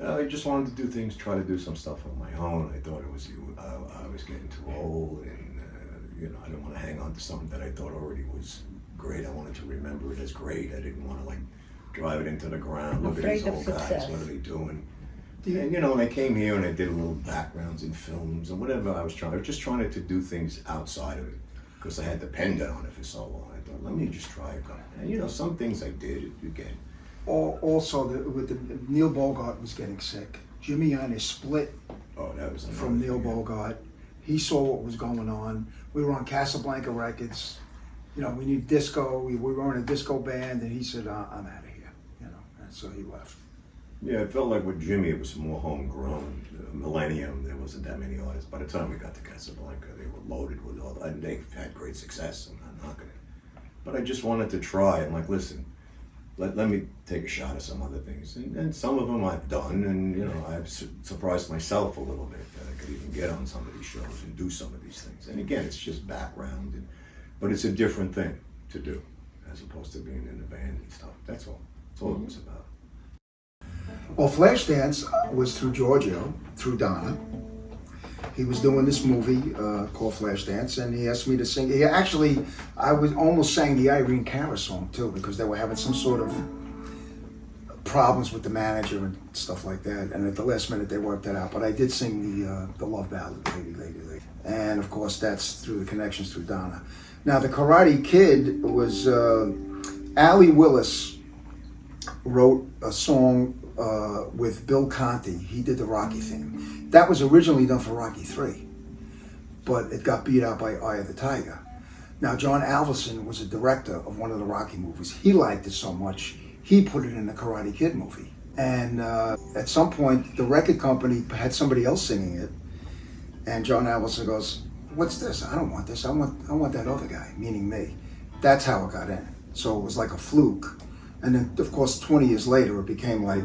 I just wanted to do things, try to do some stuff on my own. I thought I was getting too old, and I didn't want to hang on to something that I thought already was great. I wanted to remember it as great. I didn't want to like drive it into the ground. Look at these old guys. What are they doing? And when I came here and I did a little backgrounds in films and whatever I was just trying to do things outside of it because I had depended on it for so long. I thought, let me just try it. And some things I did again. Also, Neil Bogart was getting sick. Jimmy Yannis split from Neil Bogart. He saw what was going on. We were on Casablanca Records. We need disco. We were in a disco band, and he said, "I'm out of here." And so he left. Yeah, it felt like with Jimmy, it was more homegrown. Millennium, there wasn't that many artists. By the time we got to Casablanca, they were loaded with all, and they had great success. I'm not knocking it, but I just wanted to try. I'm like, listen, let me take a shot at some other things, and some of them I've done, and I've surprised myself a little bit that I could even get on some of these shows and do some of these things. And again, it's just background, but it's a different thing to do as opposed to being in the band and stuff. That's all. That's all it was about. Well, Flashdance was through Giorgio, through Donna. He was doing this movie called Flashdance, and he asked me to sing. I was almost sang the Irene Cara song too, because they were having some sort of problems with the manager and stuff like that. And at the last minute, they worked that out. But I did sing the love ballad, Lady, Lady, Lady. And of course, that's through the connections through Donna. Now, the Karate Kid was Allie Willis wrote a song with Bill Conti. He did the Rocky theme. That was originally done for Rocky 3, but it got beat out by Eye of the Tiger. Now, John Avildsen was a director of one of the Rocky movies. He liked it so much, he put it in the Karate Kid movie. And at some point, the record company had somebody else singing it, and John Avildsen goes, "What's this? I don't want this. I want that other guy," meaning me. That's how it got in. So it was like a fluke. And then, of course, 20 years later, it became like,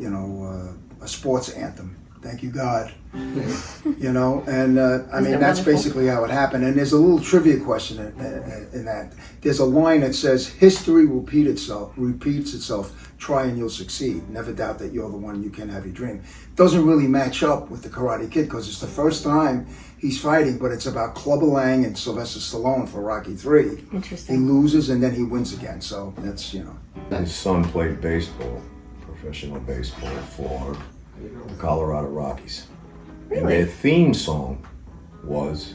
a sports anthem. Thank you, God. And I mean, that's basically how it happened. And there's a little trivia question in that. There's a line that says, "History repeats itself. Try and you'll succeed. Never doubt that you're the one you can have your dream." Doesn't really match up with the Karate Kid because it's the first time he's fighting, but it's about Clubber Lang and Sylvester Stallone for Rocky 3. Interesting. He loses and then he wins again. So that's, His son played baseball, professional baseball for the Colorado Rockies. Really? And their theme song was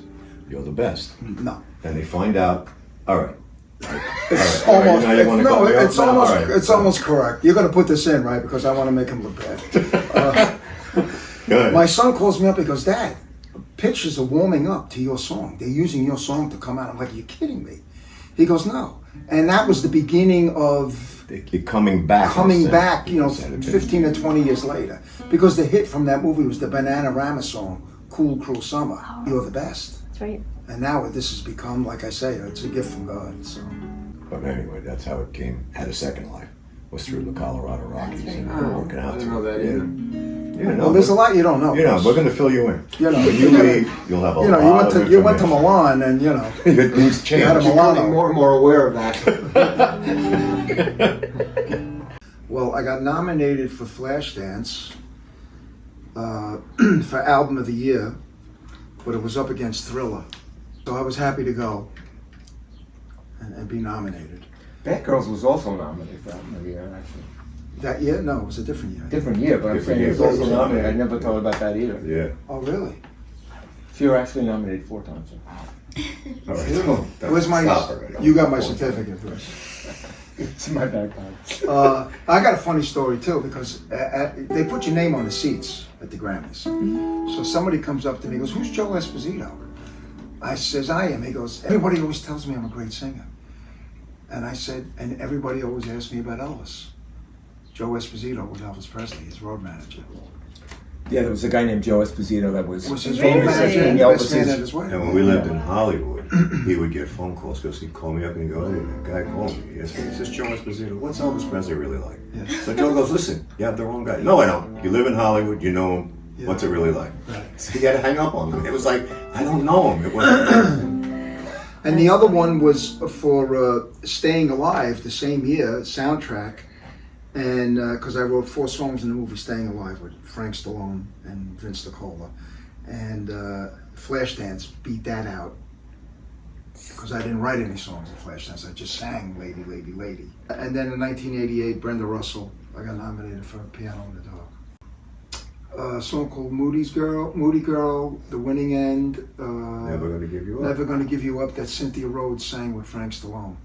"You're the Best." No. And they find out, all right. It's almost almost correct. You're going to put this in, right? Because I want to make him look bad. My son calls me up. He goes, "Dad, pictures are warming up to your song. They're using your song to come out." I'm like, "Are you kidding me?" He goes, "No." And that was the beginning of coming back, 15 or 20 years later. Because the hit from that movie was the Bananarama song, "Cool Cruel Summer." You're the best. That's right. And now this has become, like I say, it's a gift from God. So. But anyway, that's how it had a second life. Was through the Colorado Rockies and working out. I didn't know that either. Well, there's a lot you don't know. We're going to fill you in. When you leave, you'll have a lot of information. You went to Milan, and things changed. You had a Milano. I'm more and more aware of that. Well, I got nominated for Flashdance for Album of the Year, but it was up against Thriller. So I was happy to go and be nominated. Bad Girls was also nominated for Album of the Year, actually. That year? No, it was a different year. Different year, but I'm saying it was also nominated. I never thought about that either. Yeah. Oh, really? So you were actually nominated 4 times. All right. Where's my? You got my certificate, Bruce. It's in my backpack. I got a funny story too because they put your name on the seats at the Grammys. So somebody comes up to me and goes, "Who's Joe Esposito?" I says, "I am." He goes, "Everybody always tells me I'm a great singer." And I said, "And everybody always asks me about Elvis." Joe Esposito was Elvis Presley, his road manager. Yeah, there was a guy named Joe Esposito that was his road manager and best man at his wedding. And when we lived in Hollywood, he would get phone calls because he'd call me up and he'd go, "Hey, that guy called me. He says, Joe Esposito, what's Elvis Presley really like?" Yeah. So Joe goes, "Listen, you have the wrong guy." "No, I don't. You live in Hollywood, you know him. Yeah. What's it really like?" Right. So he had to hang up on him. It was like, I don't know him. It wasn't. And the other one was for Staying Alive, the same year, soundtrack. And because I wrote 4 songs in the movie Staying Alive with Frank Stallone and Vince DiCola. And Flashdance beat that out. Because I didn't write any songs in Flashdance. I just sang Lady, Lady, Lady. And then in 1988, Brenda Russell, I got nominated for Piano in the Dark. A song called Moody Girl, The Winning End. Never Gonna Give You Up. Never Gonna Give You Up, that Cynthia Rhodes sang with Frank Stallone.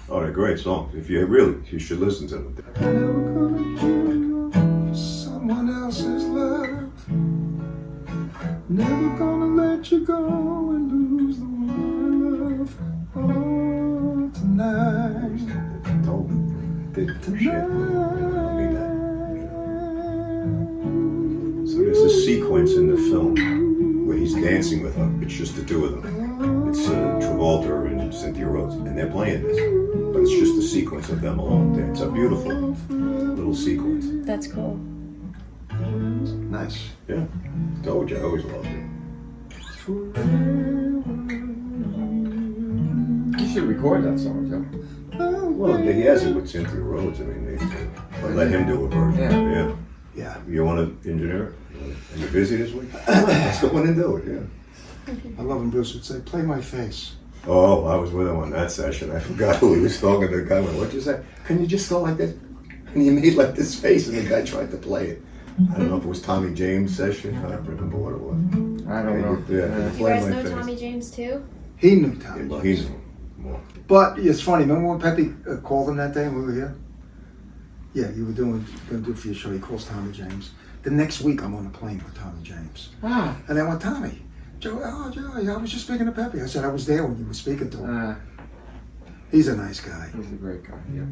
Oh, they're great songs. If you should listen to them. Never gonna give you up someone else's love. Never gonna let you go and lose the one I love. Oh, tonight. Don't did shit. I mean that. So there's a sequence in the film where he's dancing with her. It's just the two of them. It's Travolta and Cynthia Rhodes, and they're playing this. But it's just a sequence of them alone. It's a beautiful little sequence. That's cool. Nice. Yeah, told you, I always loved it. You should record that song, Joe. Well, he has it with Cynthia Rhodes. I mean, they let him do a version. Yeah. Yeah. You want to engineer it? Are you busy this week? Let's go in and do it, yeah. I love him. Bruce would say, play my face. Oh, I was with him on that session. I forgot who he was talking to. The guy went, what'd you say? Can you just go like this? And he made like this face, and the guy tried to play it. I don't know if it was Tommy James' session. I don't remember what it was. I don't know. Yeah, You play guys my know face. Tommy James too? He knew Tommy. Yeah, well, James. he's more. But it's funny. Remember when Pepe called him that day and we were here? Yeah, you were going to do it for your show. He calls Tommy James. The next week, I'm on a plane with Tommy James. Ah. And I went, Tommy, Joe, I was just speaking to Pepe. I said, I was there when you were speaking to him. He's a nice guy. He's a great guy, yeah.